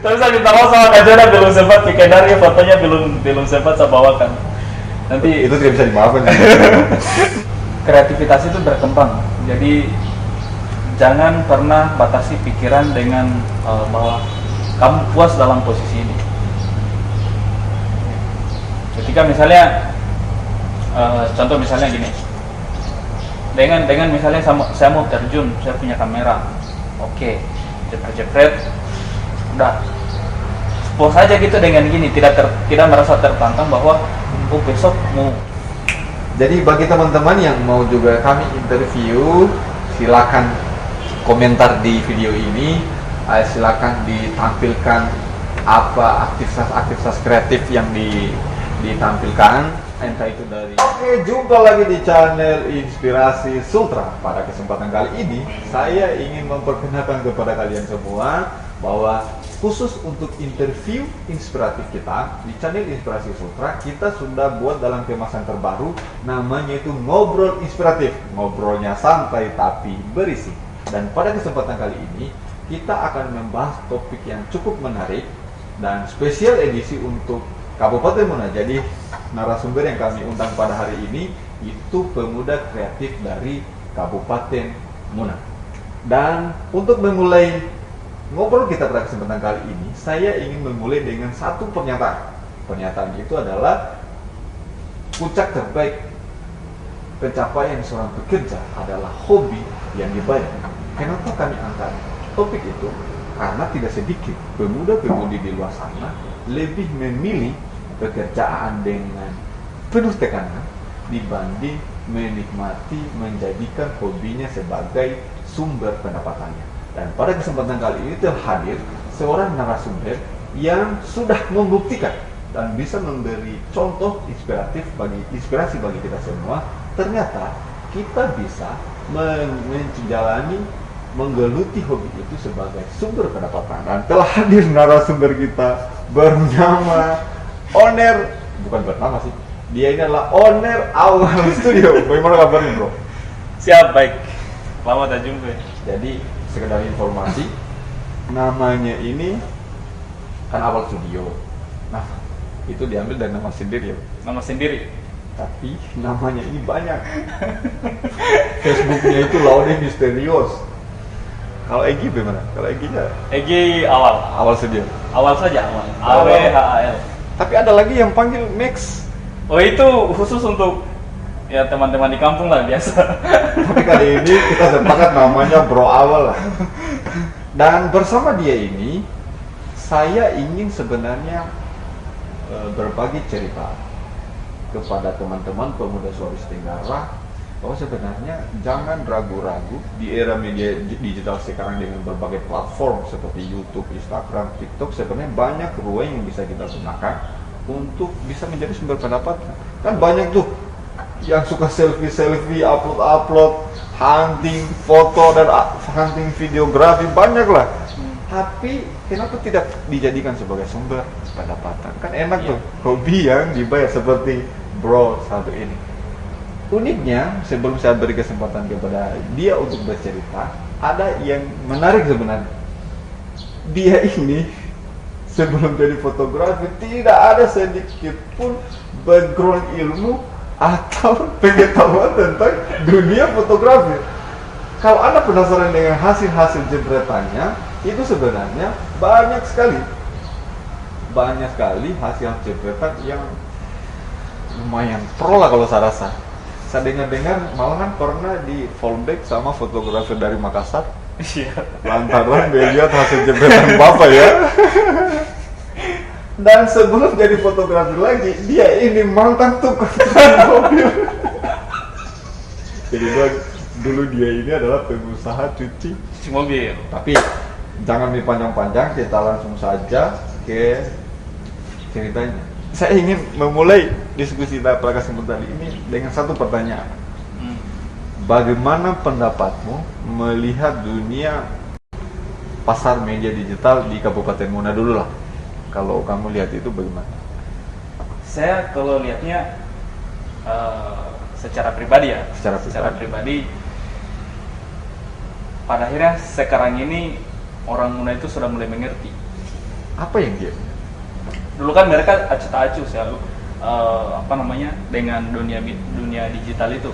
Tapi saya minta maaf sama Kak Jona, belum sempat skenario fotonya belum sempat saya bawakan. Nanti itu tidak bisa dimaafkan. kreativitas itu berkembang. Jadi jangan pernah batasi pikiran dengan bahwa kamu puas dalam posisi ini. Ketika misalnya contoh misalnya gini, dengan misalnya saya mau terjun, saya punya kamera, oke, jepret, udah, puas aja gitu dengan gini, tidak merasa tertantang bahwa besok mau. Jadi bagi teman-teman yang mau juga kami interview, silakan komentar di video ini, silakan ditampilkan apa aktivitas kreatif yang ditampilkan, entah itu dari. Oke, jumpa lagi di channel Inspirasi Sultra. Pada kesempatan kali ini saya ingin memperkenalkan kepada kalian semua bahwa khusus untuk interview inspiratif kita di channel Inspirasi Sultra, kita sudah buat dalam kemasan terbaru, namanya itu Ngobrol Inspiratif. Ngobrolnya santai tapi berisi. Dan pada kesempatan kali ini kita akan membahas topik yang cukup menarik dan spesial edisi untuk Kabupaten Muna. Jadi narasumber yang kami undang pada hari ini itu pemuda kreatif dari Kabupaten Muna. Dan untuk memulai ngobrol kita pada kesempatan kali ini, saya ingin memulai dengan satu pernyataan. Pernyataan itu adalah puncak terbaik pencapaian seorang pekerja adalah hobi yang dibayar. Kenapa kami angkat topik itu? Karena tidak sedikit pemuda-pemudi di luar sana lebih memilih pekerjaan dengan penuh tekanan dibanding menikmati menjadikan hobinya sebagai sumber pendapatannya. Dan pada kesempatan kali ini hadir seorang narasumber yang sudah membuktikan dan bisa memberi contoh inspirasi bagi kita semua. Ternyata kita bisa menjalani, menggeluti hobi itu sebagai sumber pendapatan. Dan telah hadir narasumber kita bernama dia ini adalah owner Awal Studio. Bagaimana kabarnya, bro? Siap, baik. Lama tak jumpa. Jadi sekedar informasi, namanya ini kan Awal Studio. Nah, itu diambil dari nama sendiri ya. Nama sendiri. Tapi namanya ini banyak. Facebooknya itu Laude Misterius. Kalau Egi bagaimana? Kalau Egi-nya? Egi Awal Studio. Awal saja, AWHAL. Tapi ada lagi yang panggil Max. Oh, itu khusus untuk ya teman-teman di kampung lah, biasa. Tapi kali ini kita sepakat namanya Bro Awal lah. Dan bersama dia ini, saya ingin sebenarnya berbagi cerita kepada teman-teman pemuda Sulawesi Tenggara bahwa sebenarnya jangan ragu-ragu di era media digital sekarang dengan berbagai platform seperti YouTube, Instagram, TikTok. Sebenarnya banyak ruang yang bisa kita gunakan untuk bisa menjadi sumber pendapatan. Kan banyak tuh yang suka selfie, upload, hunting foto dan hunting videografi, banyak lah. Tapi kenapa tidak dijadikan sebagai sumber pendapatan? Kan enak tuh, hobi yang dibayar seperti bro satu ini. Uniknya, sebelum saya beri kesempatan kepada dia untuk bercerita, ada yang menarik sebenarnya. Dia ini sebelum jadi fotografi tidak ada sedikit pun background ilmu atau pengetahuan tentang dunia fotografi. Kalau Anda penasaran dengan hasil-hasil jepretannya, itu sebenarnya banyak sekali hasil jepretan yang lumayan pro lah kalau saya rasa. Saya dengar malahan pernah di fallback sama fotografer dari Makassar. Iya. Lantaran melihat hasil jepretan Bapak ya. Dan sebelum jadi fotografer lagi, dia ini mantan tukang mobil. Jadi dulu dia ini adalah pengusaha cuci mobil. Tapi jangan dipanjang-panjang, kita langsung saja ke ceritanya. Saya ingin memulai diskusi pada kesempatan ini dengan satu pertanyaan. Bagaimana pendapatmu melihat dunia pasar media digital di Kabupaten Muna dulu lah? Kalau kamu lihat itu bagaimana? Saya kalau lihatnya secara pribadi ya. Secara pribadi, pada akhirnya sekarang ini orang Muna itu sudah mulai mengerti Apa yang dia? Dulu kan mereka acuh tak acuh ya, dengan dunia digital itu.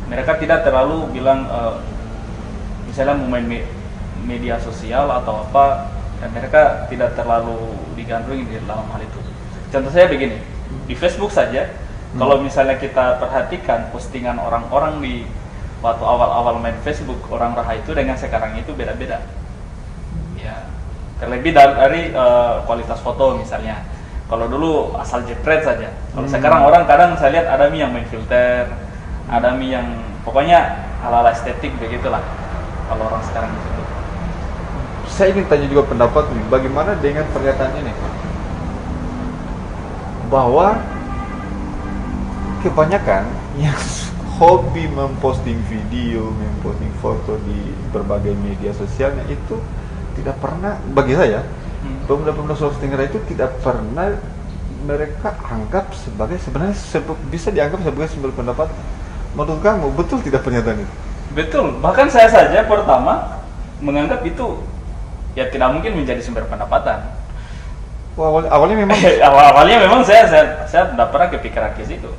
Mereka tidak terlalu bilang misalnya mau main media sosial atau apa, dan mereka tidak terlalu digandrungi di dalam hal itu. Contoh saya begini, di Facebook saja, kalau misalnya kita perhatikan postingan orang-orang di waktu awal-awal main Facebook, orang Raha itu dengan sekarang itu beda-beda. Ya, terlebih dari kualitas foto misalnya. Kalau dulu asal jepret saja. Kalau sekarang orang kadang saya lihat ada yang main filter, ada yang pokoknya ala-ala estetik begitulah. Kalau orang sekarang itu. Saya ingin tanya juga pendapat nih, bagaimana dengan pernyataan ini? Bahwa kebanyakan yang hobi memposting video, memposting foto di berbagai media sosialnya itu tidak pernah, bagi saya, pemuda-pemuda Sulawesi Tenggara itu tidak pernah mereka anggap sebagai, sebenarnya bisa dianggap sebagai sumber pendapat. Menurut kamu betul tidak pernyataan itu? Betul, bahkan saya saja pertama menganggap itu ya tidak mungkin menjadi sumber pendapatan. Awalnya memang awalnya memang saya tidak pernah kepikiran ke situ.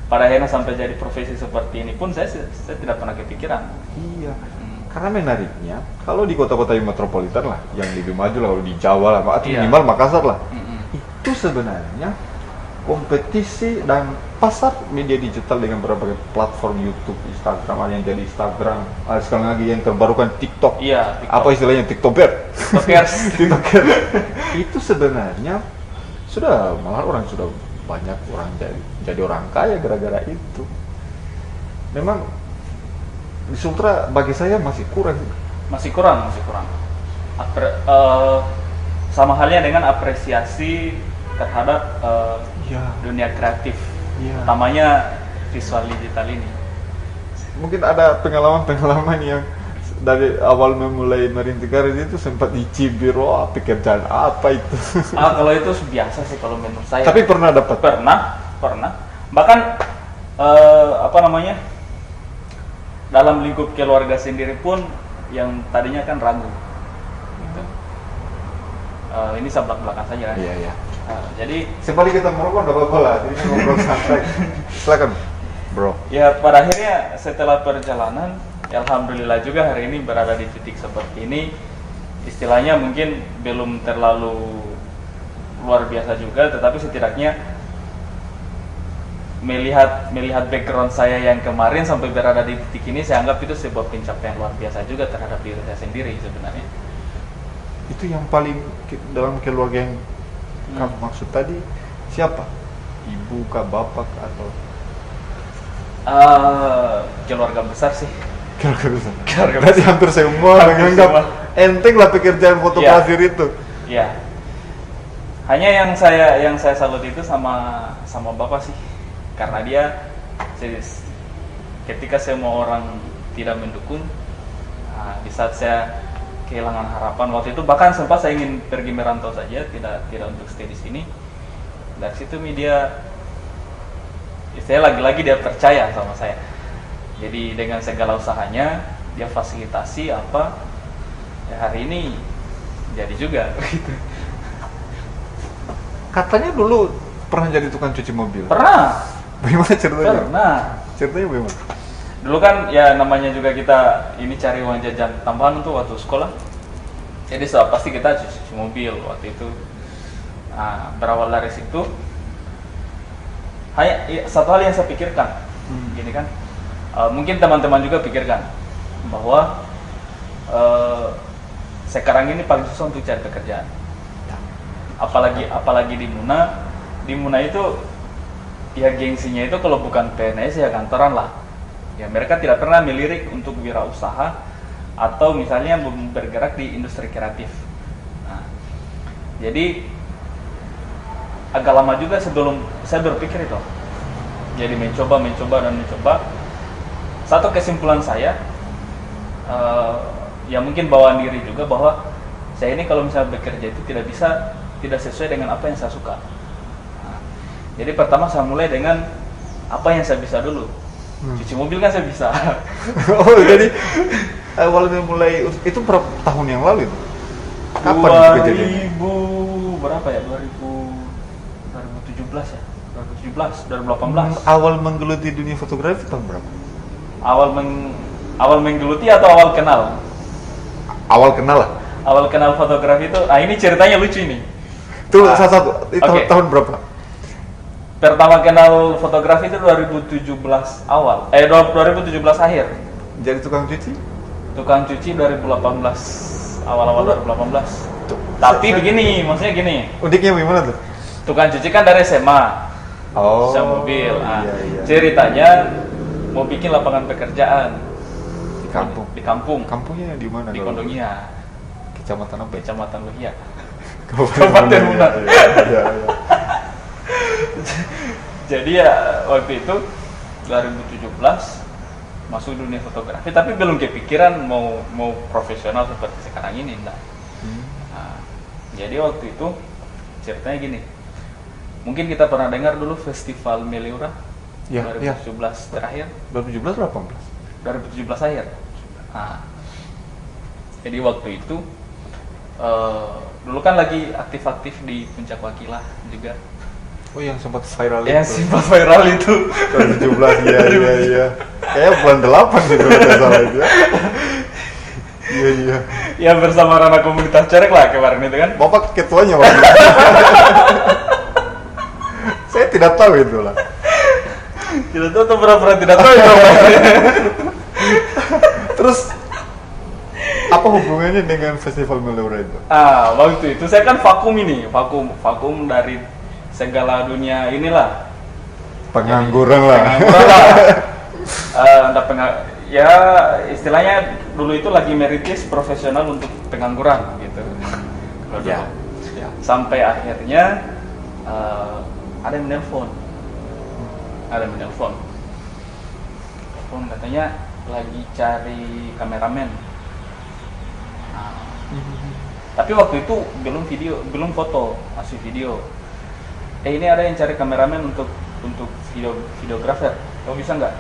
Pada akhirnya sampai jadi profesi seperti ini pun saya tidak pernah kepikiran. Iya. Karena menariknya, kalau di kota-kota yang metropolitan lah, yang lebih maju lah, kalau di Jawa lah, atau minimal Makassar lah, itu sebenarnya kompetisi dan pasar media digital dengan berbagai platform YouTube, Instagram, ada yang jadi Instagram, sekarang lagi yang terbarukan TikTok. Iya, TikTok. Apa istilahnya TikToker? TikToker. Itu sebenarnya malah orang sudah banyak orang jadi orang kaya gara-gara itu. Memang di Sumatera bagi saya masih kurang. Sama halnya dengan apresiasi terhadap dunia kreatif, utamanya visual digital ini. Mungkin ada pengalaman yang dari awal memulai merintis karir itu sempat dicibir, wah pekerjaan apa itu? Kalau itu biasa sih kalau menurut saya. Tapi pernah dapat? Pernah. Bahkan dalam lingkup keluarga sendiri pun yang tadinya kan ragu. Gitu. Ini sebelah-belakang saja kan. Iya. Jadi sekali kita merokok enggak apa-apa lah, jadi ngobrol santai. Silakan, bro. Ya pada akhirnya setelah perjalanan, ya alhamdulillah juga hari ini berada di titik seperti ini. Istilahnya mungkin belum terlalu luar biasa juga, tetapi setidaknya melihat background saya yang kemarin sampai berada di titik ini, saya anggap itu sebuah pencapaian luar biasa juga terhadap diri saya sendiri sebenarnya. Itu yang paling dalam keluarga yang kamu maksud tadi siapa? Ibu kah, bapak atau? Keluarga besar sih. Keluarga besar. Hampir semua menganggap enteng lah pekerjaan fotografer itu. Iya. Hanya yang saya salut itu sama bapak sih. Karena dia ketika semua orang tidak mendukung, di saat saya kehilangan harapan waktu itu, bahkan sempat saya ingin pergi merantau saja, tidak untuk stay di sini. Dari situ saya lagi-lagi dia percaya sama saya. Jadi dengan segala usahanya dia fasilitasi apa, ya hari ini jadi juga. Katanya dulu pernah jadi tukang cuci mobil. Pernah. Bagaimana ceritanya? Pernah. Ceritanya bagaimana? Dulu kan ya namanya juga kita ini cari uang jajan tambahan untuk waktu sekolah. Jadi pasti kita cuci mobil waktu itu. Berawal dari situ, satu hal yang saya pikirkan, gini kan, mungkin teman-teman juga pikirkan bahwa sekarang ini paling susah untuk cari pekerjaan. Apalagi di Muna itu ya gengsinya itu kalau bukan PNS ya kantoran lah. Ya mereka tidak pernah melirik untuk wirausaha atau misalnya bergerak di industri kreatif. Jadi agak lama juga sebelum saya berpikir itu. Jadi mencoba. Satu kesimpulan saya, ya mungkin bawaan diri juga bahwa saya ini kalau misalnya bekerja itu tidak sesuai dengan apa yang saya suka. Jadi pertama saya mulai dengan apa yang saya bisa dulu. Cuci mobil kan saya bisa. Oh jadi awalnya mulai itu berapa tahun yang lalu itu? Kapan itu kejadiannya? 2000 berapa ya? 2017 ya? 2017, 2018. Awal menggeluti dunia fotografi tahun berapa? Awal menggeluti atau awal kenal? Awal kenal lah. Awal kenal fotografi itu, ini ceritanya lucu ini. Itu salah satu. Itu Oke. tahun berapa? Pertama kenal fotografi itu 2017 awal, 2017 akhir. Jadi tukang cuci? Tukang cuci 2018, awal-awal 2018. Tapi begini, maksudnya gini, Uniknya gimana tuh? tukang cuci kan dari SMA, Oh. bisa mobil. Nah, Iya. ceritanya mau bikin lapangan pekerjaan Di kampung. Di kampung, Kampungnya di mana? di kalau- Kondonia, Kecamatan apa? Ya? Kecamatan Luhia. Kabupaten Muna. Iya. Jadi ya waktu itu 2017 masuk dunia fotografi, tapi belum kepikiran mau profesional seperti sekarang ini, enggak. Nah, jadi waktu itu ceritanya gini, mungkin kita pernah dengar dulu festival Meliura Ya, 2017 terakhir, 2017 atau 18? 2017 akhir. Nah, jadi waktu itu dulu kan lagi aktif-aktif di Puncak Wakilah juga. Oh, yang sempat viral Ya, itu. sempat viral itu. 2017, iya. Kayak bulan 8 sih kalau tidak salah itu ya. Iya. Ya bersama Rana Komunitas Corek lah kemarin itu kan. Bapak ketuanya waktu itu. Saya tidak tahu itu lah. Tidak tahu atau pura-pura tidak tahu itu. Terus apa hubungannya dengan festival Meliura itu? Waktu itu saya kan vakum dari segala dunia inilah. Pengangguran lah. Pengangguran lah. Ya istilahnya dulu itu lagi meritis profesional untuk pengangguran gitu. Kalau dulu. Ya. Sampai akhirnya ada yang menelpon. Telepon katanya lagi cari kameramen. Nah, tapi waktu itu belum foto, masih video. Ini ada yang cari kameramen untuk videografer. Kamu bisa nggak?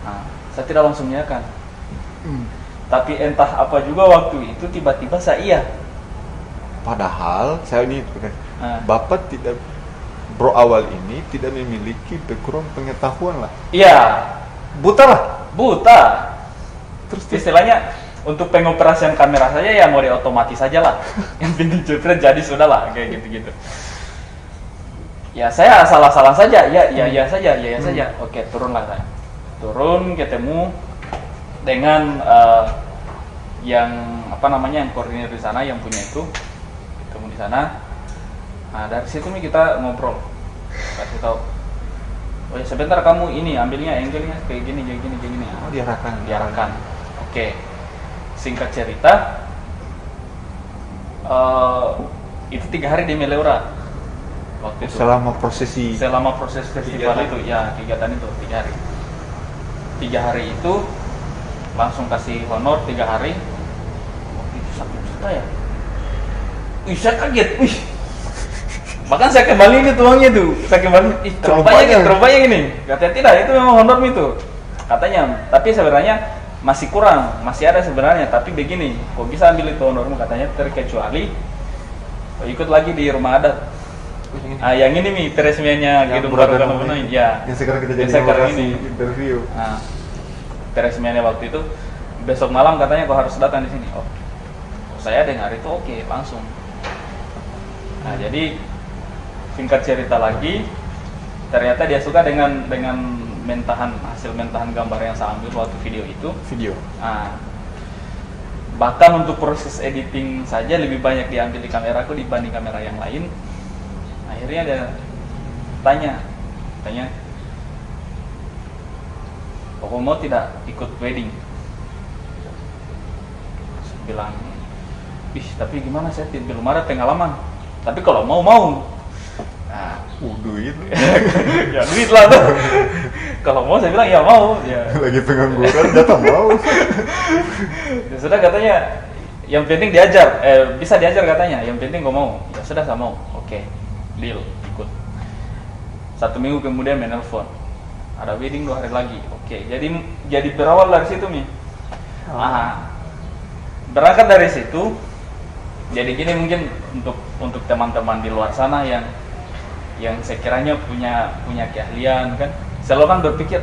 Nah, saya tidak langsung mengiyakan. Tapi entah apa juga waktu itu tiba-tiba saya iya. Padahal saya ini Nah. Bapak tidak bro awal ini tidak memiliki background pengetahuan lah. Iya, Buta lah. buta. Terus istilahnya untuk pengoperasian kamera saja ya mau diotomatis saja lah. Yang penting jepret jadi sudah lah kayak gitu-gitu. Ya saya salah saja, ya saja. Oke, turunlah saya. Turun ketemu dengan yang yang koordinir di sana, yang punya itu. Ketemu di sana. Nah, dari situ nih kita ngobrol. Kasih tahu. Oh ya sebentar, kamu ini ambilnya angle-nya kayak gini. Oh, diarahkan. Oke. Singkat cerita, itu 3 hari di Meliura waktu itu. Selama proses Festival itu, ya kegiatan itu 3 hari. 3 hari itu langsung kasih honor 3 hari. Waktu itu 1 juta ya. Saya kaget. Bahkan saya kembali itu uangnya tuh. Terlalu banyak ini. Katanya tidak, itu memang honor itu. Katanya, tapi sebenarnya masih kurang, masih ada sebenarnya. Tapi begini, kok bisa ambil itu honormu? Katanya terkecuali ikut lagi di rumah adat. Yang ini nih peresmiannya Gedung Baru Kanobonain. Ya. Yang sekarang kita jadi ini interview. Nah, peresmiannya waktu itu besok malam katanya kau harus datang di sini. Oh, saya dengar itu oke, langsung. Nah, jadi singkat cerita lagi, ternyata dia suka dengan hasil mentahan gambar yang saya ambil waktu video itu. Nah, bahkan untuk proses editing saja lebih banyak diambil di kameraku dibanding kamera yang lain. Akhirnya dia tanya, "Kok mau tidak ikut wedding?" Saya bilang, tapi gimana, saya belum ada pengalaman. Tapi kalau mau. Nah, Duit. ya duit lah tuh. Kalau mau saya bilang ya mau. Ya. Lagi pengangguran datang mau. Ya sudah katanya, yang penting diajar, bisa diajar katanya. Yang penting gue mau. Ya sudah saya mau. Oke, deal, ikut. 1 minggu kemudian menelpon. Ada wedding 2 hari lagi. Oke, jadi berawal dari situ nih. Berangkat dari situ Jadi gini, mungkin untuk teman-teman di luar sana yang sekiranya punya keahlian kan, selalu kan berpikir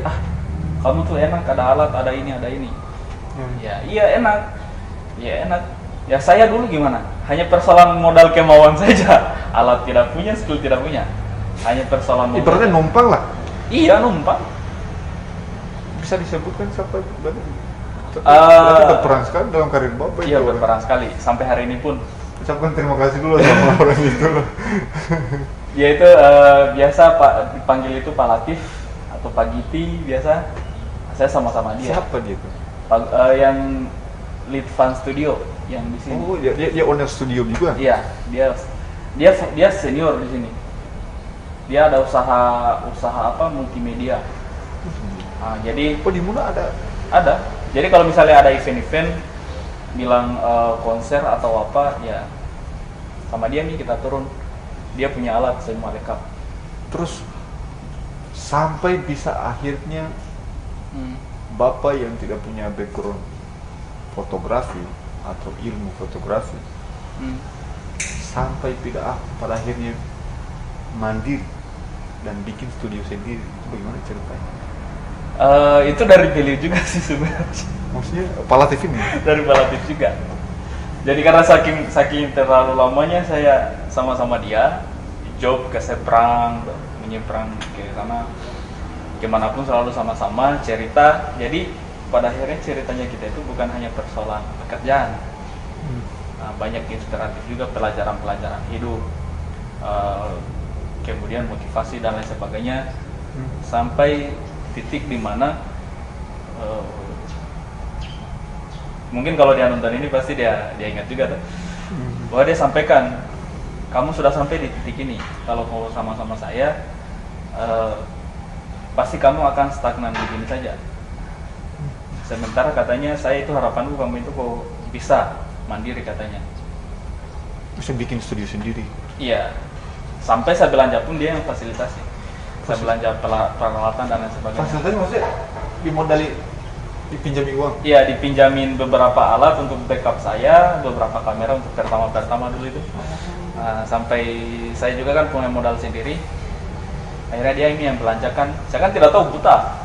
kamu tuh enak, ada alat, ada ini. Ya iya enak, ya saya dulu gimana, hanya persoalan modal kemauan saja. Alat tidak punya, skill tidak punya, hanya persoalan modal. Ibaratnya numpang lah. Iya, numpang. Bisa disebutkan siapa berarti berperan sekali dalam karir Bapak. Iya, berperan sekali sampai hari ini pun. Ucapkan terima kasih dulu sama orang itu loh. Ya itu biasa Pak dipanggil itu Pak Latif atau Pak Giti biasa. Saya sama-sama dia. Siapa dia itu? Yang lead fan studio yang di sini. Oh, dia owner studio juga. Iya, dia senior di sini. Dia ada usaha apa multimedia. Nah, jadi di Muna ada. Jadi kalau misalnya ada event bilang konser atau apa, ya sama dia nih kita turun. Dia punya alat semua lengkap. Terus sampai bisa akhirnya Bapak yang tidak punya background fotografi atau ilmu fotografi sampai tidak pada akhirnya mandiri dan bikin studio sendiri. Itu bagaimana ceritanya? Itu dari beliau juga sih sebenarnya. Maksudnya Pak Latif ini? Dari Pak Latif juga. Jadi karena saking terlalu lamanya saya sama-sama dia job ke seberang, menyeberang ke sana, kemanapun selalu sama-sama cerita. Jadi pada akhirnya ceritanya kita itu bukan hanya persoalan pekerjaan, banyak inspiratif juga, pelajaran-pelajaran hidup, kemudian motivasi dan lain sebagainya, sampai titik di mana mungkin kalau dia nonton ini pasti dia ingat juga tuh, bahwa dia sampaikan, kamu sudah sampai di titik ini, kalau mau sama-sama saya pasti kamu akan stagnan begini saja. Sementara katanya saya itu harapanku kamu itu kok bisa mandiri katanya. Bisa bikin studio sendiri. Iya. Sampai saya belanja pun dia yang fasilitasi. Saya belanja peralatan dan lain sebagainya. Fasilitasnya maksudnya dimodali, dipinjami uang? Iya, dipinjamin beberapa alat untuk backup saya, beberapa kamera untuk pertama dulu itu. Sampai saya juga kan punya modal sendiri. Akhirnya dia ini yang belanjakan. Saya kan tidak tahu, buta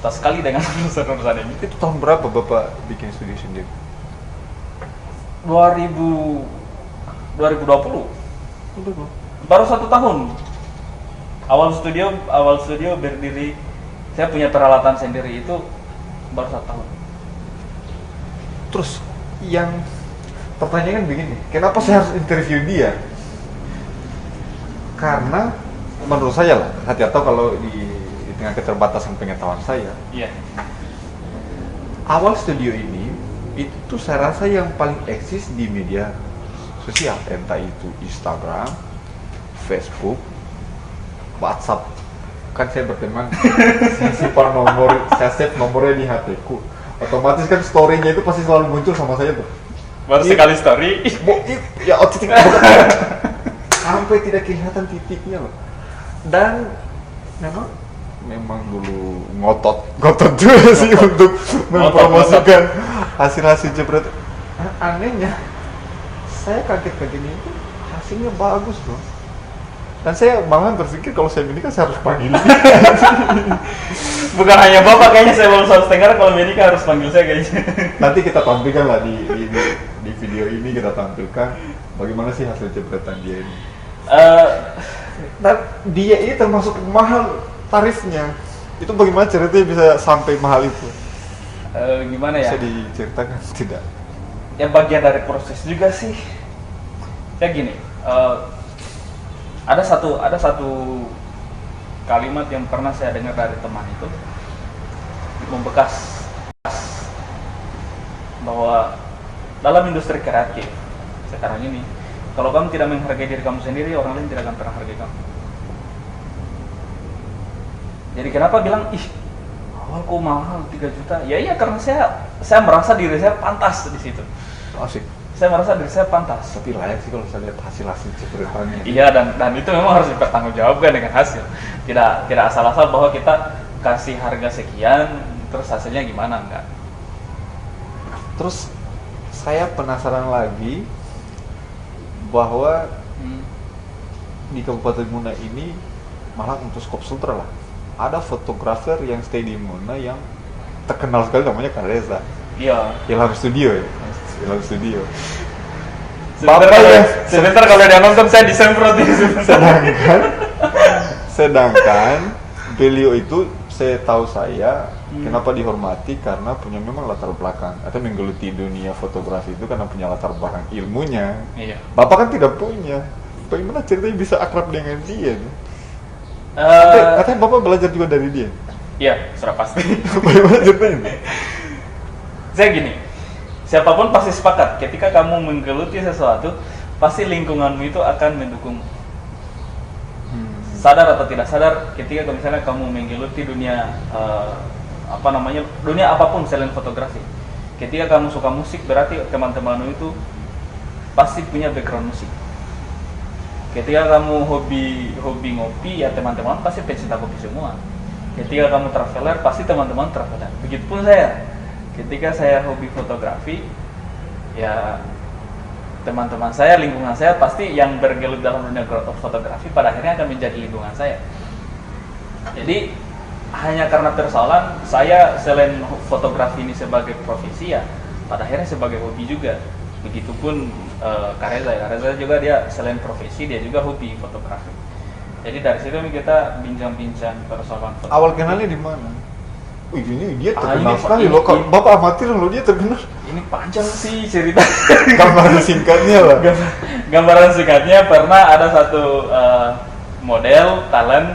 sekali dengan urusan-urusan ini. Itu tahun berapa Bapak bikin studio sendiri? 2020. Baru 1 tahun. Awal studio berdiri, saya punya peralatan sendiri itu baru 1 tahun. Terus yang pertanyaan begini, kenapa saya harus interview dia? Karena menurut saya lah, hati tahu kalau di tengah keterbatasan pengetahuan saya, awal studio ini itu saya rasa yang paling eksis di media sosial, entah itu Instagram, Facebook, WhatsApp. Kan saya berteman, saya simpan nomor, saya save nomornya di HP-ku. Otomatis kan story-nya itu pasti selalu muncul sama saya tuh. Baru sekali story. Ya titik. Sampai tidak kelihatan titiknya loh. Dan memang dulu ngotot juga sih untuk mempromosikan hasil-hasil jebret. Anehnya, saya kaget begini itu hasilnya bagus loh. Dan saya malah berpikir kalau saya menikah saya harus panggil dia. Bukan hanya Bapak, kayaknya saya harus dengar kalau menikah harus panggil saya kayaknya. Nanti kita tampilkan lah di video ini, kita tampilkan bagaimana sih hasil jebretan dia ini. Dan dia ini termasuk mahal tarifnya. Itu bagaimana ceritanya bisa sampai mahal itu? Gimana ya? Bisa diceritakan tidak? Ya bagian dari proses juga sih. Kayak gini, ada satu kalimat yang pernah saya dengar dari teman itu membekas, bahwa dalam industri kreatif sekarang ini, kalau kamu tidak menghargai diri kamu sendiri, orang lain tidak akan pernah hargai kamu. Jadi kenapa bilang, awal kok mahal 3 juta? Ya iya, karena saya merasa diri saya pantas di situ. Asik. Saya merasa diri saya pantas. Tapi layak sih kalau saya lihat hasil jebretannya. Iya, dan itu memang harus dipertanggungjawabkan dengan hasil. Tidak asal-asal bahwa kita kasih harga sekian, terus hasilnya gimana, enggak. Terus saya penasaran lagi, bahwa Hmm. di Kabupaten Muna ini malah untuk skop Sultra lah ada fotografer yang stay di Muna yang terkenal sekali namanya Kak Reza. Iya. Ilham Studio ya. Ilham Studio. Sebentar, Bapak ya. sebentar kalau dia nonton saya disemprot ini. Sedangkan beliau itu saya tahu kenapa dihormati karena punya memang latar belakang atau menggeluti dunia fotografi itu karena punya latar belakang ilmunya. Iya. Bapak kan tidak punya. Bagaimana ceritanya bisa akrab dengan dia? Katanya Bapak belajar juga dari dia. Iya, sudah pasti. Bagaimana ceritanya? Saya gini, siapapun pasti sepakat ketika kamu menggeluti sesuatu, pasti lingkunganmu itu akan mendukung. Sadar atau tidak sadar, ketika misalnya kamu menggeluti dunia dunia apapun selain fotografi. Ketika kamu suka musik, berarti teman-temanmu itu pasti punya background musik. Ketika kamu hobi ngopi, ya teman-teman pasti pecinta kopi semua. Ketika kamu traveler, pasti teman-teman traveler. Begitupun saya. Ketika saya hobi fotografi, ya teman-teman saya, lingkungan saya pasti yang bergelut dalam dunia fotografi pada akhirnya akan menjadi lingkungan saya. Jadi hanya karena persoalan saya selain fotografi ini sebagai profesi ya, pada akhirnya sebagai hobi juga. Begitupun Kak Reza juga dia selain profesi dia juga hobi fotografi. Jadi dari situ kita bincang-bincang persoalan fotografi. Awal kenalnya di mana? Wih, ini dia terkenal ini- sekali ini- loh. ini- Bapak amatir loh, dia terkenal. Ini panjang sih cerita. Gambaran singkatnya lah. Gambaran singkatnya pernah ada satu model talent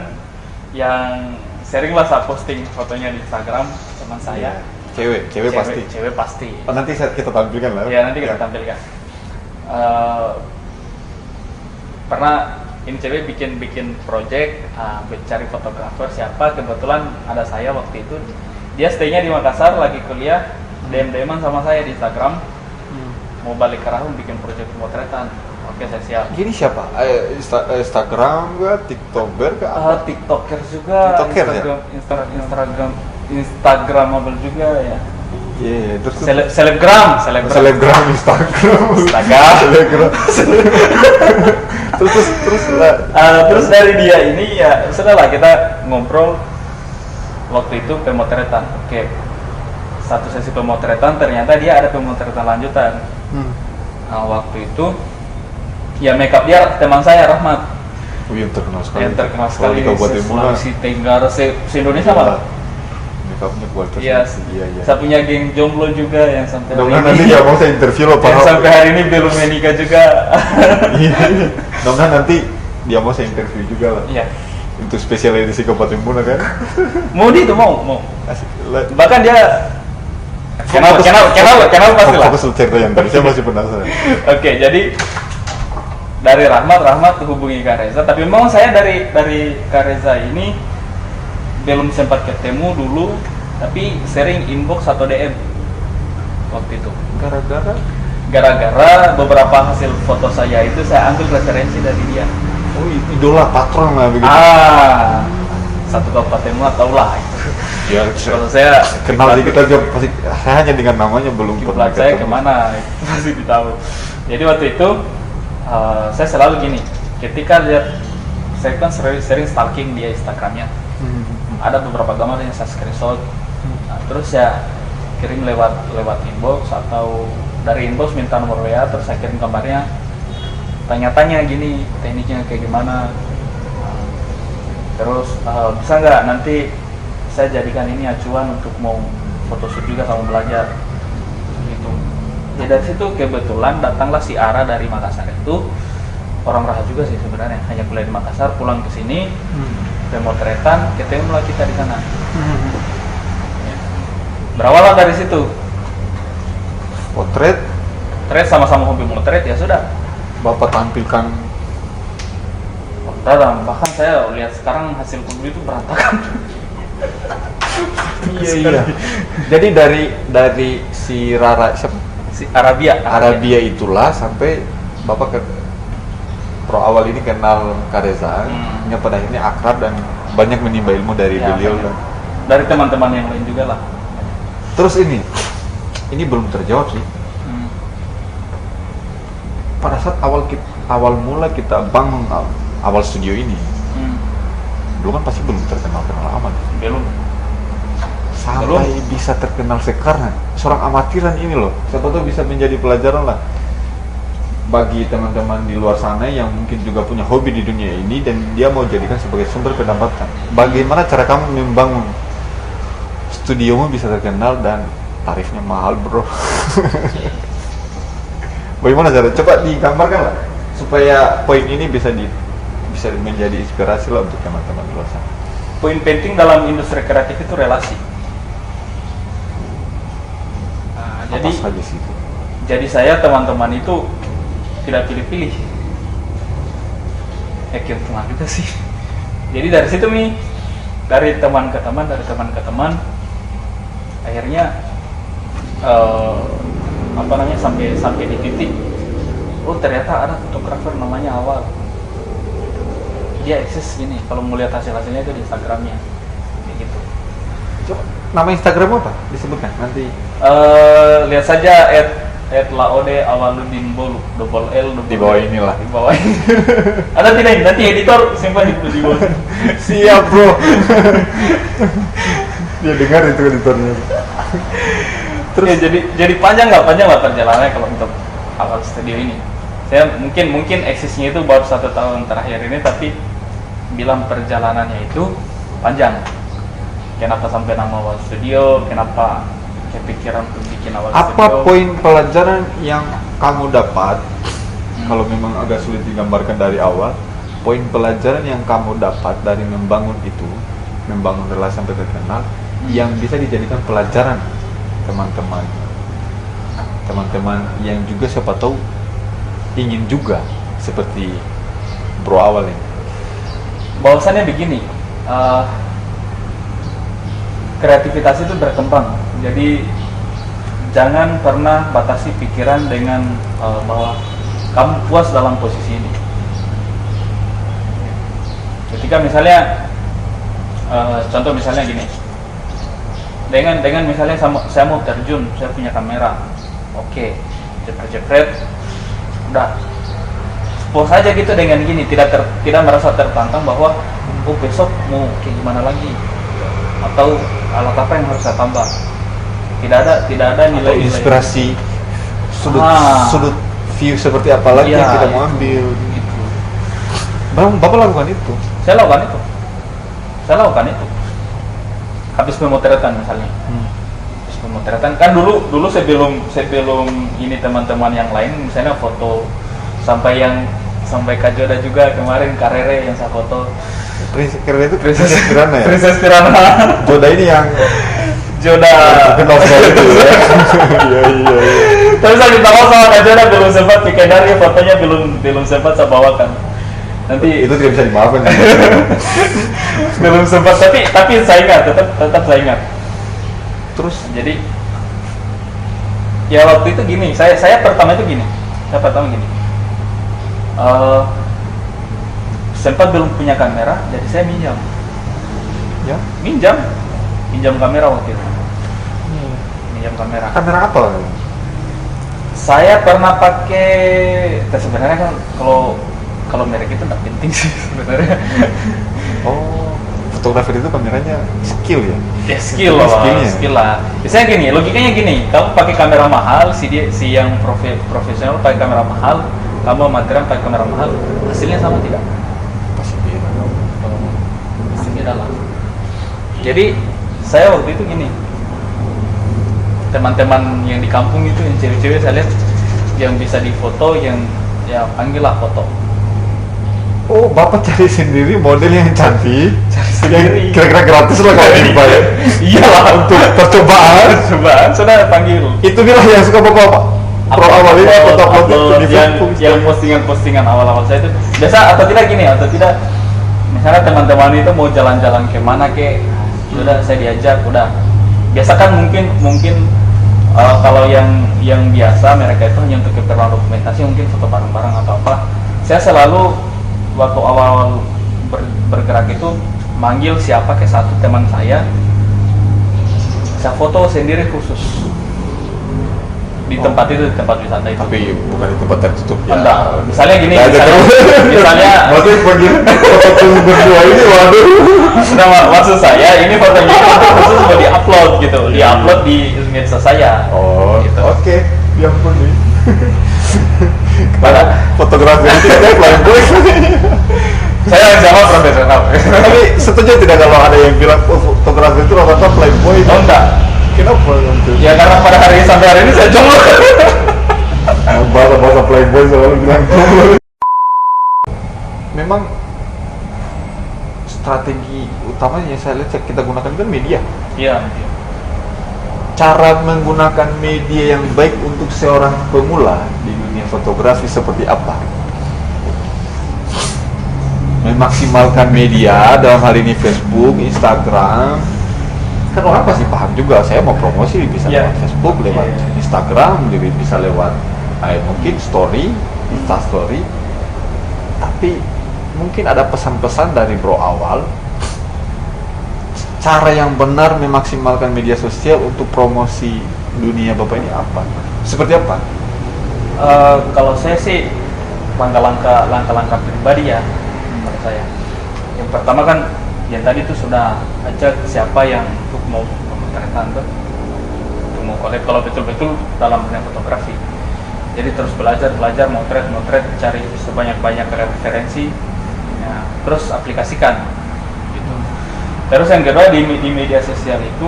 yang seringlah saya posting fotonya di Instagram teman saya. Cewek pasti. Cewek pasti. Oh, nanti kita tampilkan lah. Ya nanti kita tampilkan. Pernah ini cewek bikin project cari fotografer siapa, kebetulan ada saya waktu itu. Dia stay-nya di Makassar lagi kuliah, DM-an sama saya di Instagram. Mau balik ke Rahum bikin project pemotretan. Oke, saya siap. Ini siapa? Instagram kah? TikToker kah? TikToker juga, TikToker ya? Instagramable juga ya. Iya, terus Selebgram. Instagram. Selebgram. terus lah. Terus dari dia ini ya sudah lah kita ngobrol waktu itu pemotretan. Oke. Satu sesi pemotretan ternyata dia ada pemotretan lanjutan. Nah, waktu itu ya makeup dia teman saya Rahmat. Yang terkenal sekali. Yang terkenal sekali di Kabupaten Muna. Sulawesi Tenggara se-Indonesia malah. Makeupnya kualitas. Iya. Saya punya geng jomblo juga yang sampai Mudah-mudahan nanti ya mau saya interview loh Pak. yang sampai hari ini belum menikah juga. Iya. Mudah-mudahan nanti dia mau saya interview juga lah. Iya. Untuk spesial edisi Kabupaten Muna kan. Mau mau. Asik. Bahkan dia kenal pasti lah. Fokus cerita yang tadi saya masih penasaran. Oke, jadi dari Rahmat hubungi Kak Reza, tapi memang saya dari Kak Reza ini belum sempat ketemu dulu, tapi sering inbox atau DM waktu itu. Gara-gara beberapa hasil foto saya itu saya ambil referensi dari dia. Oh, idola patron lah begitu. Satu Kabupaten Muna tau lah itu. Ya, Kalau saya kenal di kita juga pasti saya hanya dengan namanya belum pernah kiblat saya ketemu. kemana itu pasti ditahu. Jadi waktu itu saya selalu gini, ketika lihat saya kan sering stalking dia Instagramnya, ada beberapa gambar yang saya screenshot, terus saya kirim lewat inbox atau dari inbox minta nomor WA, terus saya kirim gambarnya, tanya-tanya gini tekniknya kayak gimana, terus bisa nggak nanti saya jadikan ini acuan untuk mau photoshoot juga sama belajar gitu. Ya dari situ kebetulan datanglah si Ara dari Makassar itu, orang Raha juga sih sebenarnya, hanya kuliah di Makassar, pulang ke sini pemotretan, ketemulah kita di sana. Ya. Berawal dari situ. Potret Sama-sama hobi motret ya sudah. Bapak tampilkan. Bahkan saya lihat sekarang hasil kudu itu berantakan. Iya. Jadi dari si Rara siapa? Si Arabia Itulah sampai Bapak ke pro awal ini kenal Kak Reza, hingga pada akhirnya akrab dan banyak menimba ilmu dari Ya, beliau banyak. dan Dari teman-teman yang lain juga lah. terus ini belum terjawab sih. pada saat awal mula kita bangun awal studio ini, dulu kan pasti belum terkenal amat. Belum. Sampai bisa terkenal sekarang, seorang amatiran ini loh. Siapa tahu bisa menjadi pelajaran lah bagi teman-teman di luar sana yang mungkin juga punya hobi di dunia ini dan dia mau jadikan sebagai sumber pendapatan. Bagaimana cara kamu membangun studiomu bisa terkenal dan tarifnya mahal, bro? Bagaimana cara? Coba digambarkan lah supaya poin ini bisa menjadi inspirasi lah untuk teman-teman di luar sana. Poin penting dalam industri kreatif itu relasi. Apa saja sih itu? Jadi saya teman-teman itu tidak pilih-pilih. Keuntungan juga sih. Jadi dari situ nih, dari teman ke teman, akhirnya sampai di titik, oh ternyata ada fotografer namanya Awal. Dia eksis gini. Kalau mau lihat hasilnya itu di Instagramnya, kayak gitu. Coba nama Instagram apa? Disebutkan nanti. Lihat saja @laode_awaludin_bolu double L double Di bawah inilah. Di bawah ini. Ada tidak? Nanti editor simpan di bawah. Siap, bro. Dia dengar itu editornya. Terus ya, jadi panjang lah perjalanannya kalau untuk awal studio ini. Saya mungkin eksisnya itu baru 1 tahun terakhir ini, tapi bilang perjalanannya itu panjang. Kenapa sampai nama awal studio? Kenapa kepikiran untuk bikin awal studio? Apa poin pelajaran yang kamu dapat? Kalau memang agak sulit digambarkan dari awal, poin pelajaran yang kamu dapat dari membangun relasi sampai terkenal, yang bisa dijadikan pelajaran teman-teman yang juga siapa tahu ingin juga seperti Bro Awal ini. Bahwasannya begini, kreativitas itu berkembang. Jadi jangan pernah batasi pikiran dengan bahwa kamu puas dalam posisi ini. Ketika misalnya contoh misalnya gini, dengan misalnya saya mau terjun, saya punya kamera, oke, jepret, udah puas aja gitu dengan gini, tidak merasa tertantang bahwa oh besok mau kayak gimana lagi, atau alat apa yang harus saya tambah. Tidak ada nilai inspirasi sudut view seperti apa lagi yang kita mau ambil gitu. Bapak lakukan itu? Saya lakukan itu. Habis pemotretan misalnya. Habis pemotretan kan dulu sebelum ini teman-teman yang lain misalnya foto sampai Kak Joda juga kemarin Karere yang saya foto. Karere itu Princess Kirana ya? Princess Kirana. Joda ini yang Joda kenal sekali itu ya. Iya. Tapi saya minta maaf sama Kak Joda, belum sempat bikin dari fotonya, belum sempat saya bawakan. Nanti itu tidak bisa dimaafkan. Belum sempat, tapi saya ingat, tetap saya ingat. Terus jadi ya waktu itu gini, saya pertama gini. Sempat belum punya kamera, jadi saya minjam. Ya? Minjam kamera waktu itu. Minjam kamera. Kamera apa? Saya pernah pakai, sebenarnya kan kalau merek itu nggak penting sih sebenarnya. Oh, fotografer itu kameranya skill ya? Ya skill lah. Biasanya gini, logikanya gini, kamu pakai kamera mahal, si yang profesional pakai kamera mahal, kamu amatir pakai kamera mahal, hasilnya sama tidak? Pasti beda. Pasti beda lah. Jadi saya waktu itu gini, teman-teman yang di kampung itu yang cewek-cewek saya lihat yang bisa difoto, yang ya panggillah foto. Oh, Bapak cari sendiri model yang cantik, sendiri. Kira-kira gratis lah kalau dibayar. Iyalah, untuk percobaan. Sudah panggil. Itu bilang yang suka Bapak Pro Awal ini foto-foto yang postingan awal-awal saya itu biasa atau tidak gini, atau tidak misalnya teman-teman itu mau jalan-jalan kemana sudah saya diajak, udah biasa kan mungkin kalau yang biasa mereka itu hanya untuk keperluan dokumentasi, mungkin foto bareng-bareng atau apa. Saya selalu waktu awal bergerak itu manggil siapa ke satu teman saya foto sendiri khusus. di tempat itu, di tempat wisata itu. Tapi bukan di tempat tertutup ya. Enggak. Misalnya gini, Nggak ada misalnya maksudnya pergi foto berdua ini, waduh. nah, maksud saya ini fotonya itu khusus mau di-upload gitu, di-upload di medsos saya. Oh, gitu. oke. Ya ampun nih. Pada Fotografi itu kayak playboy. saya sama profesional. Tapi setuju tidak kalau ada yang bilang fotografi itu rata-rata playboy? Oh enggak. Kenapa gitu? Ya karena pada hari sampai hari ini saya jomblo. Bahasa playboy selalu bilang jomblo. Memang strategi utamanya yang saya lihat kita gunakan kan media. Iya. Cara menggunakan media yang baik untuk seorang pemula di dunia fotografi seperti apa? Memaksimalkan media dalam hal ini Facebook, Instagram. Kan orang pasti paham juga, saya mau promosi bisa lewat Facebook, lewat Instagram, bisa lewat mungkin story, Insta story. Tapi mungkin ada pesan-pesan dari bro awal, cara yang benar memaksimalkan media sosial untuk promosi dunia Bapak ini apa? Seperti apa? Kalau saya sih langkah-langkah pribadi ya menurut saya. Yang pertama kan yang tadi itu sudah ajak siapa yang untuk mau memotretkan tuh, untuk mau collab kalau betul-betul dalam dunia fotografi. Jadi terus belajar motret, cari sebanyak-banyak referensi, ya, terus aplikasikan. Gitu. Terus yang kedua di media sosial itu,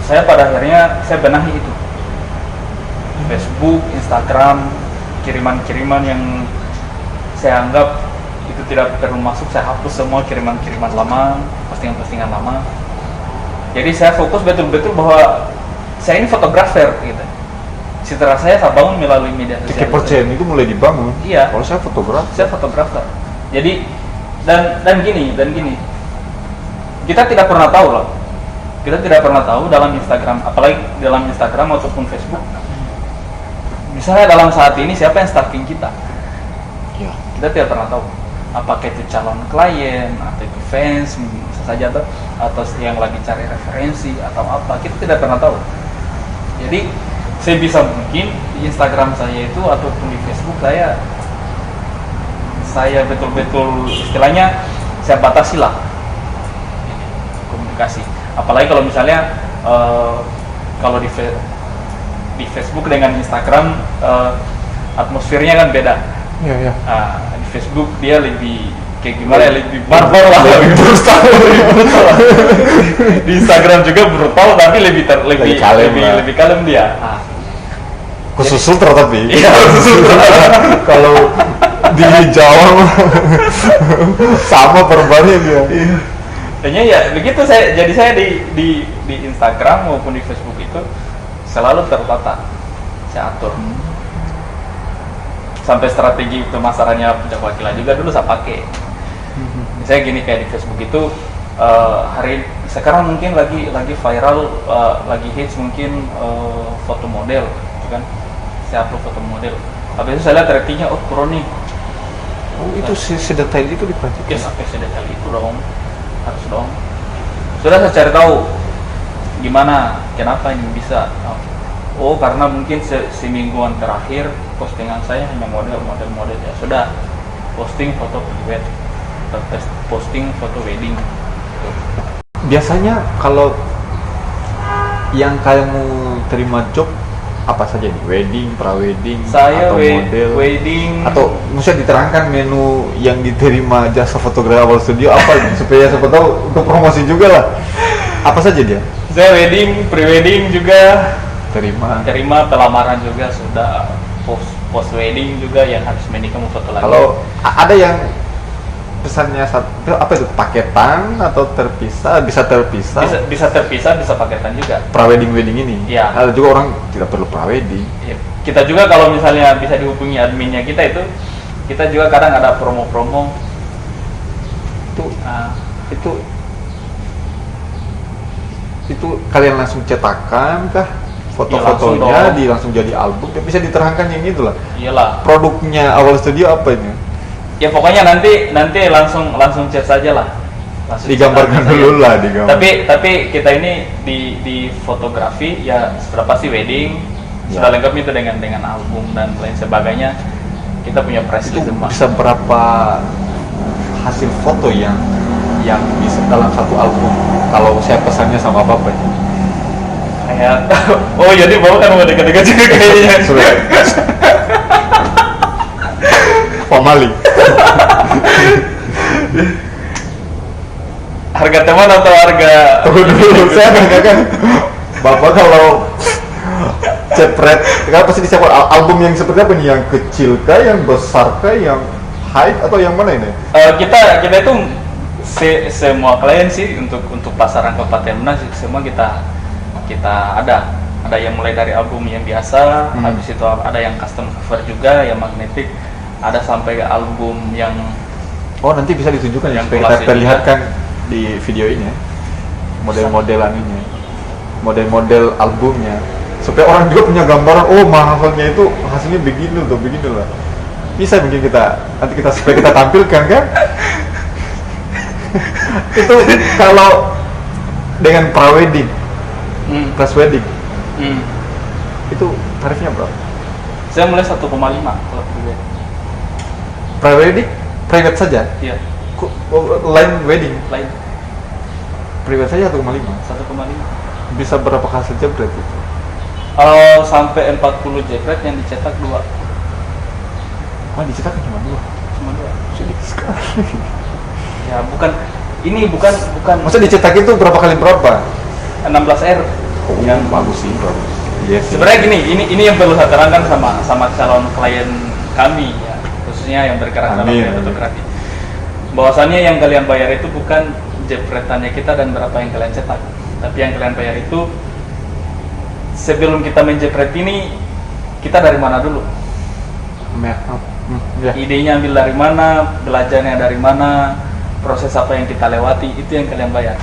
saya pada akhirnya saya benahi itu. Facebook, Instagram, kiriman-kiriman yang saya anggap itu tidak perlu masuk, saya hapus semua kiriman-kiriman lama, postingan-postingan lama. Jadi saya fokus betul-betul bahwa saya ini fotografer gitu. Citra saya bangun melalui media sosial. Kepercayaan itu mulai dibangun. Iya. Kalau saya fotografer. Saya fotografer. Jadi dan gini. Kita tidak pernah tahu loh. Kita tidak pernah tahu dalam Instagram, apalagi dalam Instagram ataupun Facebook. Misalnya dalam saat ini siapa yang stalking kita? Ya. Kita tidak pernah tahu. Apakah itu calon klien atau itu fans bisa saja atau yang lagi cari referensi atau apa, kita tidak pernah tahu. Jadi saya bisa mungkin di Instagram saya itu ataupun di Facebook saya betul-betul istilahnya saya batasi lah komunikasi. Apalagi kalau misalnya kalau di Facebook dengan Instagram atmosfernya kan beda. Iya. Di Facebook dia lebih kayak gimana ya, lebih barbar lah, lebih brutal. Di Instagram juga brutal tapi lebih kalem dia. Kesusul tapi. Iya, kesusul. Kalau di Jawa sama perbarnya dia. Kayaknya ya begitu saya di Instagram maupun di Facebook itu selalu tertata, saya atur. Sampai strategi pemasarannya Puncak Wakila juga dulu saya pakai. Misalnya gini, kayak di Facebook itu sekarang mungkin lagi viral, lagi hits mungkin foto model, gitu kan? Saya upload foto model. Habis itu saya lihat ratingnya, oh pro nih. Oh, itu sedetail itu diperhatikan. Ya sampai sedetail itu dong, harus dong. Sudah saya cari tahu gimana, kenapa ini bisa. Oh karena mungkin semingguan terakhir postingan saya hanya model ya sudah, posting foto private, posting foto wedding. Biasanya kalau yang kamu terima job apa saja nih? Wedding, pra-wedding, saya atau model? wedding. Atau misalnya diterangkan menu yang diterima jasa fotografi awal studio apa supaya siapa tahu untuk promosi juga lah. Apa saja dia? Saya wedding, pre-wedding juga terima, pelamaran juga sudah, post wedding juga yang habis menikah mau foto lagi. Kalau ada yang pesannya satu apa itu, paketan atau terpisah? Bisa terpisah, bisa paketan juga. Pra-wedding ini. Iya. Ada juga orang tidak perlu pra-wedding. Ya, kita juga kalau misalnya bisa dihubungi adminnya kita juga kadang ada promo-promo. Itu kalian langsung cetakan kah? Foto-fotonya langsung jadi album, bisa diterangkan yang itulah. Iyalah. Produknya Awal Studio apa ini? Ya pokoknya nanti langsung chat saja lah. langsung digambarkan cetak dulu saja. lah, digambar. Tapi kita ini di fotografi ya seberapa sih wedding Ya. sudah lengkap itu dengan album dan lain sebagainya. Kita punya press Itu list semua. bisa berapa hasil foto yang bisa dalam satu album kalau saya pesannya sama bapak? Kayak oh jadi bapak kan mau dekat-dekat juga kayaknya. Sudah. Pamali. Harga teman atau harga? Tunggu dulu, saya kan bapak kalau cepret, kenapa sih disiapkan album yang seperti apa nih? Yang kecil kah, yang besar kah, yang high atau yang mana ini? Kita itu semua klien sih untuk pasaran Kabupaten Luna semua kita ada yang mulai dari album yang biasa, habis itu ada yang custom cover juga, yang magnetik, ada sampai ke album yang Nanti bisa ditunjukkan yang supaya kita klasik perlihatkan di video ini ya. Model-modelan ini, model-model albumnya, supaya orang juga punya gambaran. Oh, mahalnya itu hasilnya begini loh. Bisa mungkin nanti supaya kita tampilkan kan? Itu kalau dengan prawedding, plus wedding, itu tarifnya berapa? saya mulai 1,5 kalau pribadi. Prawedding, private saja. Iya, Line wedding, lain private saja 1,5. 1,5. Bisa berapa hasil jebret itu? Sampai 40 jepret yang dicetak 2. Dicetak cuma 2. Cuma 2. Sedikit sekali. Ya, bukan Maksudnya dicetak itu berapa kali berapa? 16R. Yang bagus sih, bagus. Yes. Sebenarnya gini, ini yang perlu saya terangkan sama calon klien kami ya, khususnya yang bergerak dalam Amin. dunia fotografi. Bahwasannya yang kalian bayar itu bukan jepretannya kita dan berapa yang kalian cetak, tapi yang kalian bayar itu sebelum kita menjepret ini kita dari mana dulu? Ya. Idenya ambil dari mana, belajarnya dari mana, proses apa yang kita lewati, itu yang kalian bayar.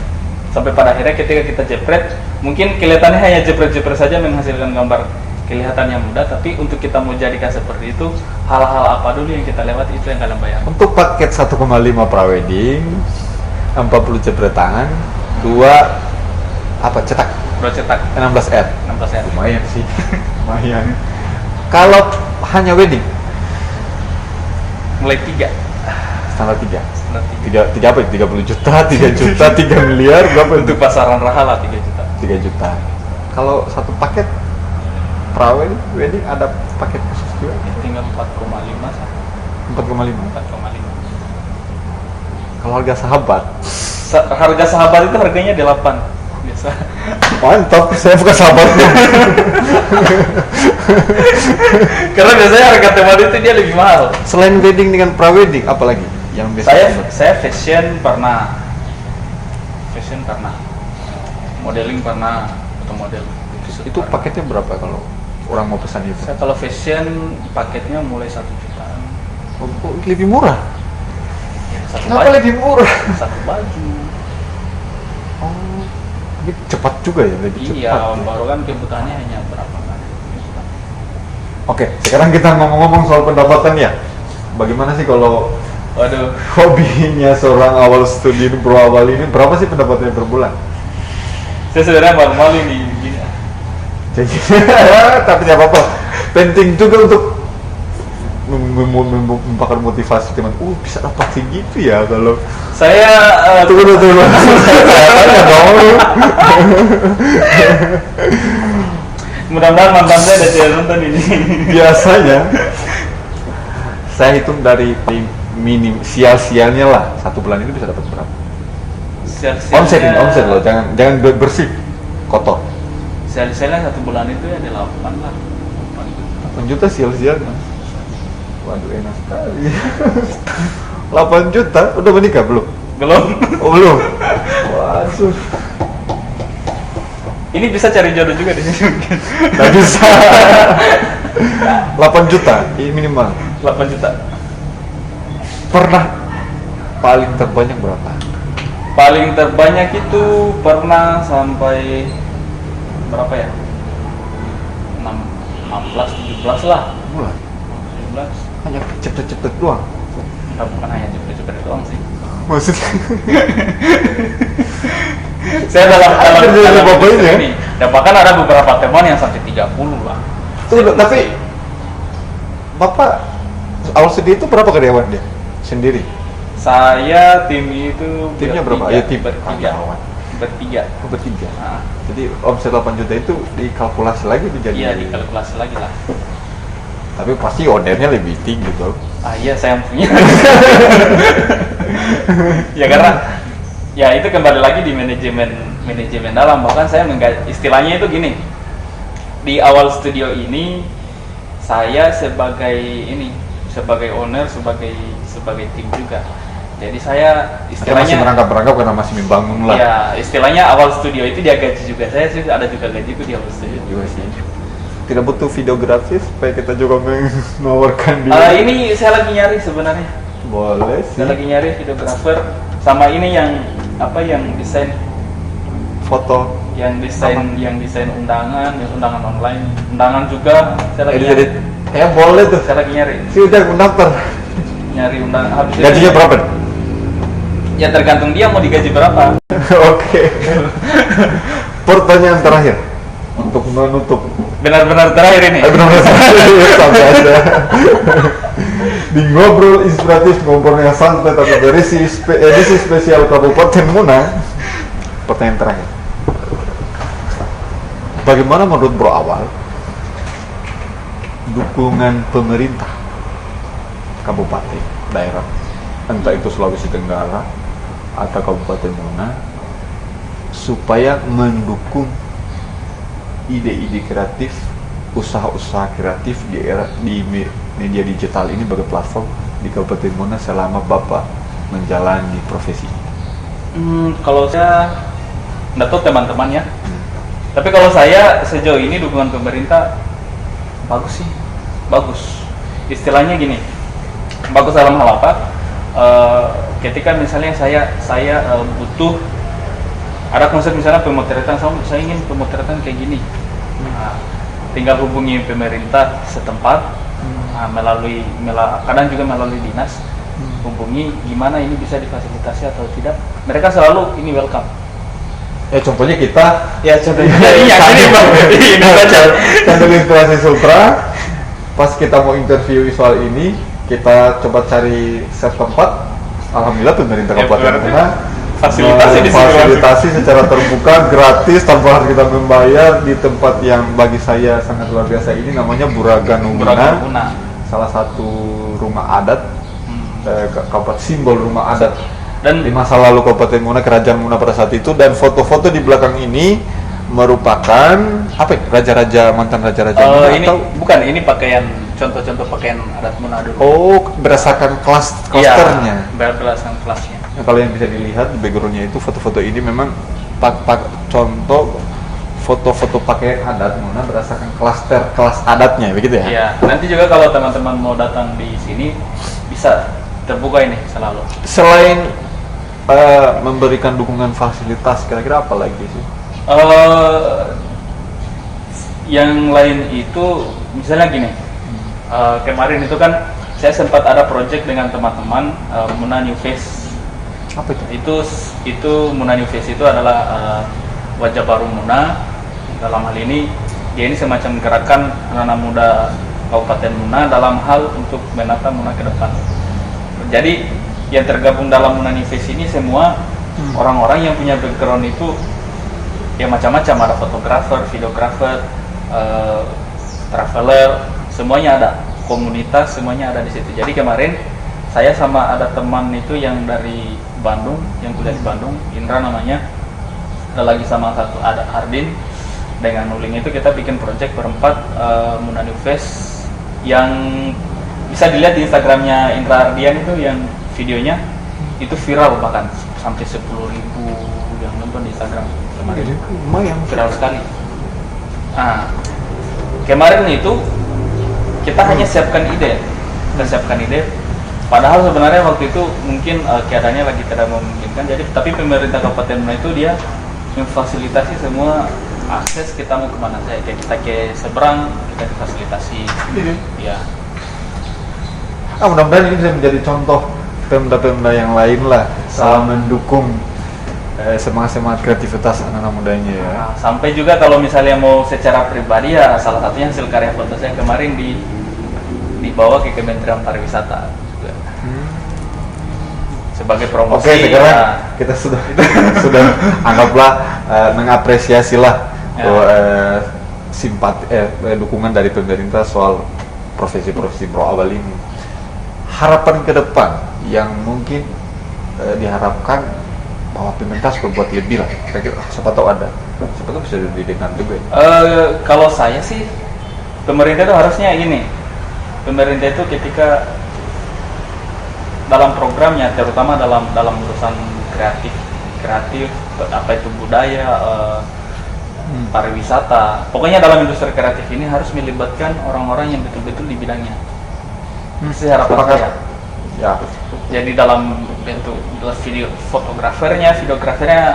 Sampai pada akhirnya ketika kita jepret, mungkin kelihatannya hanya jepret-jepret saja menghasilkan gambar kelihatannya mudah, tapi untuk kita mau jadikan seperti itu, hal-hal apa dulu yang kita lewati, itu yang kalian bayar. Untuk paket 1,5 prawedding, 40 jepret tangan, 2 cetak? Bro cetak 16R. 16R. Lumayan sih. Lumayan. Kalau hanya wedding, Mulai 3. standar 3. Standar 3. 3 apa? 30 juta, 3 juta, 3 miliar, berapa itu? Untuk pasaran raha lah 3 juta. 3 juta. Kalau satu paket wedding ada paket khusus juga? Tinggal 4,5 sah. 4,5. 4,5. Kalau harga sahabat, Harga sahabat itu harganya 8 biasa. mantap. Saya bukan sahabatnya. Karena biasanya harga teman itu dia lebih mahal. Selain wedding dengan prawedding, apa lagi yang biasa? Saya fashion pernah, modeling pernah, foto model. Itu paketnya berapa kalau orang mau pesan itu? Saya kalau fashion paketnya mulai 1 jutaan. Oh, lebih murah. Ya, satu Kenapa baju. lebih murah? Satu baju. Oh, ini cepat juga ya, lebih Iya, cepat. baru kan kebutuhannya hanya berapa kan? Oke, sekarang kita ngomong-ngomong soal pendapatan ya. Bagaimana sih kalau Waduh, hobinya seorang awal studi berawal ini, berapa sih pendapatannya per bulan? saya sebenarnya malu-malu nih gini. Jadi, tapi tidak apa-apa. Penting juga untuk membakar motivasi teman. Bisa dapat segitu ya kalau. Saya Tunggu. Tanya dong. mudah-mudahan mantan saya ada yang nonton ini. Biasanya saya hitung dari minim sial-sialnya lah, 1 bulan itu bisa dapat berapa? Sial-sialnya- Omset loh, jangan bersih, kotor. Sial-sialnya 1 bulan itu ya ada 8 lah. 8 juta sial-sialnya. Waduh, enak sekali. 8 juta, udah menikah belum? Belum. Oh belum. Waduh, Ini bisa cari jodoh juga di sini mungkin. nggak bisa. 8 juta, ini minimal. 8 juta. Pernah paling terbanyak berapa? Paling terbanyak itu pernah sampai berapa ya? 16 17 lah. Bulan. 17. Hanya cepet-cepet doang. Bukan hanya jepret-jepret doang sih. Maksudnya Saya dalam kerjanya Bapak ini ya? ini. Dan bahkan ada beberapa teman yang sampai 30 lah. tuh, tapi Bapak awal studio itu berapa karyawan dia sendiri? Saya tim itu Timnya berapa? bertiga, Ya tim bertiga. Bertiga. Oh, bertiga. Nah, Jadi omset 8 juta itu dikalkulasi lagi tuh jadi. iya dikalkulasi lagi lah. Tapi pasti ordernya lebih tinggi tuh. Iya saya yang punya. Ya karena ya itu kembali lagi di manajemen dalam. Bahkan saya istilahnya itu gini. Di awal studio ini saya sebagai owner, sebagai tim juga. Jadi saya Saya masih istilahnya merangkap-rangkap karena masih membangun lah. ya istilahnya awal studio itu dia gaji juga. Saya sih ada juga gajiku di awal studio Juga sih. Tidak butuh videografi supaya kita juga menawarkan di. Ini saya lagi nyari sebenarnya. Boleh sih. Saya lagi nyari videografer sama ini yang desain Foto. yang desain undangan online, undangan juga saya lagi nyari. Ya boleh tuh. Saya lagi nyari Sudah mendaftar. undangan habis itu- Gajinya berapa? Ya tergantung dia mau digaji berapa. Oke. Pertanyaan terakhir untuk menutup. Benar-benar terakhir ini. Benar-benar sampai ada. Di ngobrol inspiratif, ngobrolnya santai tapi berisi edisi spesial Kabupaten Muna. Pertanyaan terakhir. Bagaimana menurut Bro Awal dukungan pemerintah kabupaten daerah, entah itu Sulawesi Tenggara atau Kabupaten Muna, supaya mendukung ide-ide kreatif, usaha-usaha kreatif di era di media digital ini sebagai platform di Kabupaten Muna selama Bapak menjalani profesi ini? Kalau saya nggak tahu teman-teman ya. Tapi kalau saya sejauh ini dukungan pemerintah bagus sih, bagus. Istilahnya gini, bagus dalam hal apa? Ketika misalnya saya butuh ada konsep misalnya pemotretan, saya ingin pemotretan kayak gini. Nah, tinggal hubungi pemerintah setempat, kadang juga melalui dinas, hubungi gimana ini bisa difasilitasi atau tidak. Mereka selalu ini welcome. Ya contohnya kita, Ya contohnya ini saja. Channel Inspirasi Sultra, pas kita mau interview soal ini, kita coba cari set tempat. Alhamdulillah pemerintah Ya, Kabupaten Muna fasilitasi secara terbuka, gratis, tanpa harus kita membayar di tempat yang bagi saya sangat luar biasa ini, namanya Buragan Muna, salah satu rumah adat, kabupaten simbol rumah adat. Dan di masa lalu Kabupaten Muna, Kerajaan Muna pada saat itu, dan foto-foto di belakang ini merupakan apa ya? Raja-raja, mantan raja-raja Muna ini atau bukan, ini contoh-contoh pakaian adat Muna dulu. oh, berdasarkan klasternya. Iya, berdasarkan kelasnya. Nah, kalau yang bisa dilihat di backgroundnya itu foto-foto ini memang contoh foto-foto pakaian adat Muna berdasarkan kelas adatnya, begitu ya? Iya, nanti juga kalau teman-teman mau datang di sini bisa terbuka ini selalu. Selain memberikan dukungan fasilitas, kira-kira apa lagi sih? Yang lain itu misalnya gini, kemarin itu kan saya sempat ada project dengan teman-teman Muna New Face. Apa itu? Itu Muna New Face itu adalah wajah baru Muna. Dalam hal ini dia ini semacam gerakan anak muda Kabupaten Muna dalam hal untuk menata Muna ke depan. Jadi yang tergabung dalam Muna New Face ini semua orang-orang yang punya background itu ya macam-macam, ada fotografer, videografer, traveler, semuanya ada, komunitas semuanya ada di situ. Jadi kemarin saya sama ada teman itu yang dari Bandung, yang kuliah di Bandung, Indra namanya, ada lagi sama satu ada Hardin, dengan Nuling itu kita bikin project berempat Muna New Face yang bisa dilihat di Instagramnya Indra Ardian itu, yang videonya itu viral, bahkan sampai 10.000 yang nonton di Instagram kemarin. Lumayan Viral sekali. Nah, kemarin itu kita hanya siapkan ide, padahal sebenarnya waktu itu mungkin keadaannya lagi tidak memungkinkan. Jadi tapi pemerintah Kabupaten Muna itu dia memfasilitasi semua akses, kita mau kemana saja, kayak kita ke seberang kita difasilitasi. Ya. Mudah-mudahan ini bisa menjadi contoh Pemda-pemda yang lain lah salah mendukung semangat kreativitas anak-anak mudanya ya. Nah, sampai juga kalau misalnya mau secara pribadi ya, salah satunya hasil karya foto saya kemarin dibawa ke Kementerian Pariwisata juga. Sebagai promosi. Oke, sekarang kita sudah anggaplah mengapresiasi lah dukungan dari pemerintah soal profesi-profesi Bro Awal ini. Harapan ke depan yang mungkin diharapkan bahwa pemerintah harus berbuat lebih lah. Siapa tahu ada, siapa tahu bisa didengar juga. Kalau saya sih, pemerintah itu harusnya gini. Pemerintah itu ketika dalam programnya, terutama dalam urusan kreatif, apa itu budaya, pariwisata, pokoknya dalam industri kreatif ini harus melibatkan orang-orang yang betul-betul di bidangnya. Itu harapan saya. Ya. Jadi dalam bentuk videografernya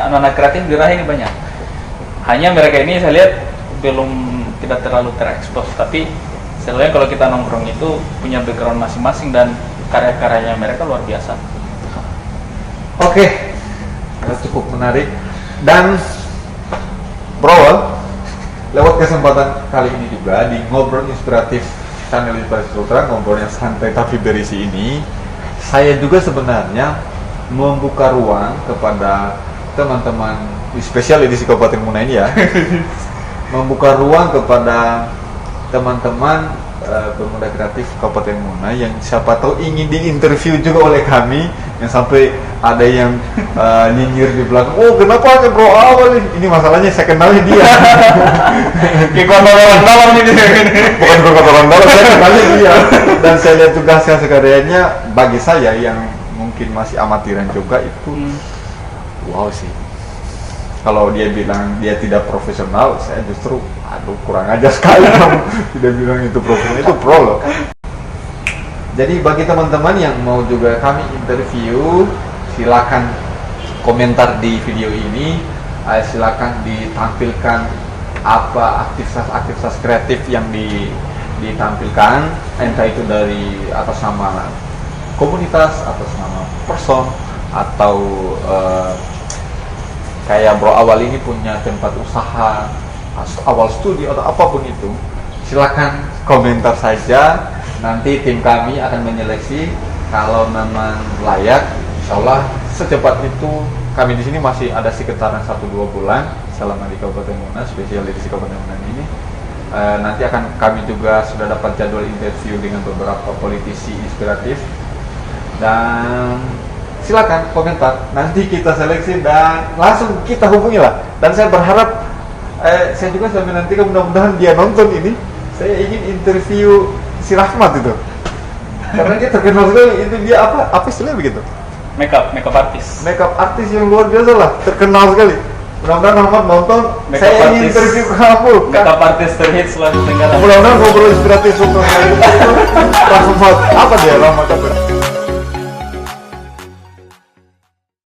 anak-anak kreatif di Raha ini banyak. Hanya mereka ini saya lihat tidak terlalu terekspos, tapi sebenarnya kalau kita nongkrong itu punya background masing-masing dan karya-karyanya mereka luar biasa. Oke, cukup menarik. Dan Bro, lewat kesempatan kali ini juga di Ngobrol Inspiratif Channel Inspirasi Sultra, ngobrol yang santai tapi berisi ini, saya juga sebenarnya membuka ruang kepada teman-teman, spesial edisi Kabupaten Muna ini ya, membuka ruang kepada teman-teman pemuda kreatif Kabupaten Muna yang siapa tahu ingin diinterview juga oleh kami, yang sampai ada yang nyinyir di belakang, oh kenapa ke Bro Awal ini masalahnya saya kenalnya dia. Kekotoran dalam ini. Bukan kekotoran dalam, saya kenalnya dia. Dan saya lihat juga hasil karyanya, bagi saya yang mungkin masih amatiran juga itu wow sih. Kalau dia bilang dia tidak profesional, saya justru kurang ajar sekali kamu tidak bilang itu profesional, itu pro loh. Jadi bagi teman-teman yang mau juga kami interview, silakan komentar di video ini, silakan ditampilkan apa aktivitas kreatif yang ditampilkan, entah itu dari atas nama komunitas, atas nama person, atau kayak Bro Awal ini punya tempat usaha, Awal Studio atau apapun itu, silakan komentar saja. Nanti tim kami akan menyeleksi, kalau memang layak, insya Allah secepat itu. Kami di sini masih ada sekitaran 1-2 bulan selama di Kabupaten Muna, spesial edisi Kabupaten Muna ini. Nanti akan kami juga sudah dapat jadwal interview dengan beberapa politisi inspiratif, dan silakan komentar, nanti kita seleksi dan langsung kita hubungi lah. Dan saya berharap saya juga sambil nanti mudah-mudahan dia nonton ini, saya ingin interview si Rahmat itu, karena dia terkenal sekali. Itu dia apa istilahnya begitu, makeup artis yang luar biasa lah, terkenal sekali. Mudah-mudahan Rahmat nonton, saya ingin interview kamu, makeup artis terhits Sulawesi Tenggara. Mudah-mudahan ngobrol inspiratif untuk Rahmat. Apa dia Rahmat?